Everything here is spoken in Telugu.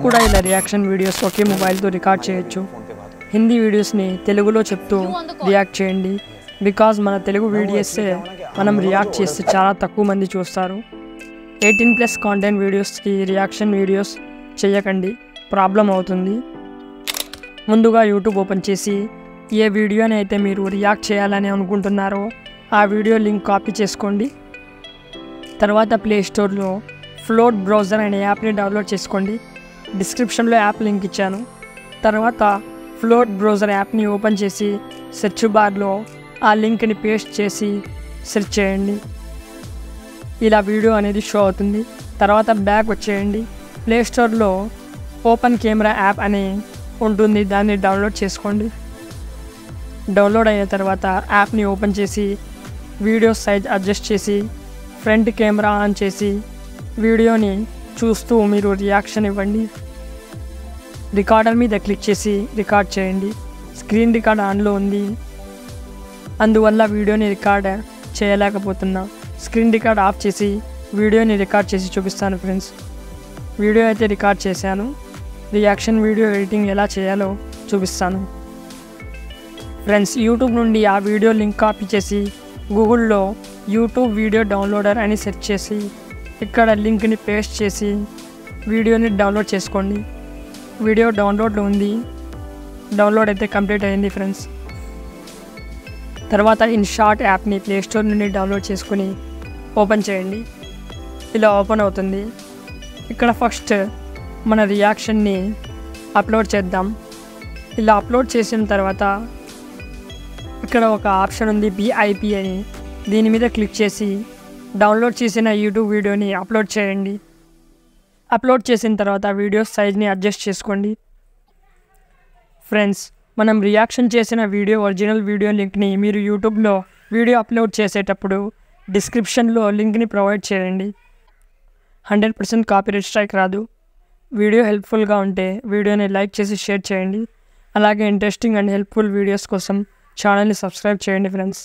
కూడా ఇలా రియాక్షన్ వీడియోస్ ఒకే మొబైల్తో రికార్డ్ చేయొచ్చు. హిందీ వీడియోస్ని తెలుగులో చెప్తూ రియాక్ట్ చేయండి. బికాజ్ మన తెలుగు వీడియోసే మనం రియాక్ట్ చేస్తే చాలా తక్కువ మంది చూస్తారు. 18+ కాంటెంట్ వీడియోస్కి రియాక్షన్ వీడియోస్ చేయకండి, ప్రాబ్లం అవుతుంది. ముందుగా యూట్యూబ్ ఓపెన్ చేసి ఏ వీడియోని అయితే మీరు రియాక్ట్ చేయాలని అనుకుంటున్నారో ఆ వీడియో లింక్ కాపీ చేసుకోండి. తర్వాత ప్లే స్టోర్లో ఫ్లోట్ బ్రౌజర్ అనే యాప్ని డౌన్లోడ్ చేసుకోండి. డిస్క్రిప్షన్లో యాప్ లింక్ ఇచ్చాను. తర్వాత ఫ్లోట్ బ్రౌజర్ యాప్ని ఓపెన్ చేసి సెర్చ్ బార్లో ఆ లింక్ని పేస్ట్ చేసి సెర్చ్ చేయండి. ఇలా వీడియో అనేది షో అవుతుంది. తర్వాత బ్యాక్ వచ్చేయండి. ప్లే స్టోర్లో ఓపెన్ కెమెరా యాప్ అని ఉంటుంది, దాన్ని డౌన్లోడ్ చేసుకోండి. డౌన్లోడ్ అయిన తర్వాత యాప్ని ఓపెన్ చేసి వీడియో సైజ్ అడ్జస్ట్ చేసి ఫ్రంట్ కెమెరా ఆన్ చేసి వీడియోని చూస్తూ మీరు రియాక్షన్ ఇవ్వండి. రికార్డర్ మీద క్లిక్ చేసి రికార్డ్ చేయండి. స్క్రీన్ రికార్డ్ ఆన్లో ఉంది, అందువల్ల వీడియోని రికార్డ్ చేయలేకపోతున్నా. స్క్రీన్ రికార్డ్ ఆఫ్ చేసి వీడియోని రికార్డ్ చేసి చూపిస్తాను ఫ్రెండ్స్. వీడియో అయితే రికార్డ్ చేశాను. రియాక్షన్ వీడియో ఎడిటింగ్ ఎలా చేయాలో చూపిస్తాను ఫ్రెండ్స్. యూట్యూబ్ నుండి ఆ వీడియో లింక్ కాపీ చేసి గూగుల్లో యూట్యూబ్ వీడియో డౌన్లోడర్ అని సెర్చ్ చేసి ఇక్కడ లింక్ని పేస్ట్ చేసి వీడియోని డౌన్లోడ్ చేసుకోండి. వీడియో డౌన్లోడ్లో ఉంది, డౌన్లోడ్ అయితే కంప్లీట్ అయింది ఫ్రెండ్స్. తర్వాత ఇన్షాట్ యాప్ని ప్లే స్టోర్ నుండి డౌన్లోడ్ చేసుకుని ఓపెన్ చేయండి. ఇలా ఓపెన్ అవుతుంది. ఇక్కడ ఫస్ట్ మన రియాక్షన్ని అప్లోడ్ చేద్దాం. ఇలా అప్లోడ్ చేసిన తర్వాత ఇక్కడ ఒక ఆప్షన్ ఉంది BIP అని, దీని మీద క్లిక్ చేసి డౌన్లోడ్ చేసిన యూట్యూబ్ వీడియోని అప్లోడ్ చేయండి. అప్లోడ్ చేసిన తర్వాత వీడియో సైజ్ని అడ్జస్ట్ చేసుకోండి. ఫ్రెండ్స్, మనం రియాక్షన్ చేసిన వీడియో ఒరిజినల్ వీడియో లింక్ని మీరు యూట్యూబ్లో వీడియో అప్లోడ్ చేసేటప్పుడు డిస్క్రిప్షన్లో లింక్ని ప్రొవైడ్ చేయండి. 100% కాపీరైట్ స్ట్రైక్ రాదు. వీడియో హెల్ప్ఫుల్గా ఉంటే వీడియోని లైక్ చేసి షేర్ చేయండి. అలాగే ఇంట్రెస్టింగ్ అండ్ హెల్ప్ఫుల్ వీడియోస్ కోసం ఛానల్ని సబ్స్క్రైబ్ చేయండి ఫ్రెండ్స్.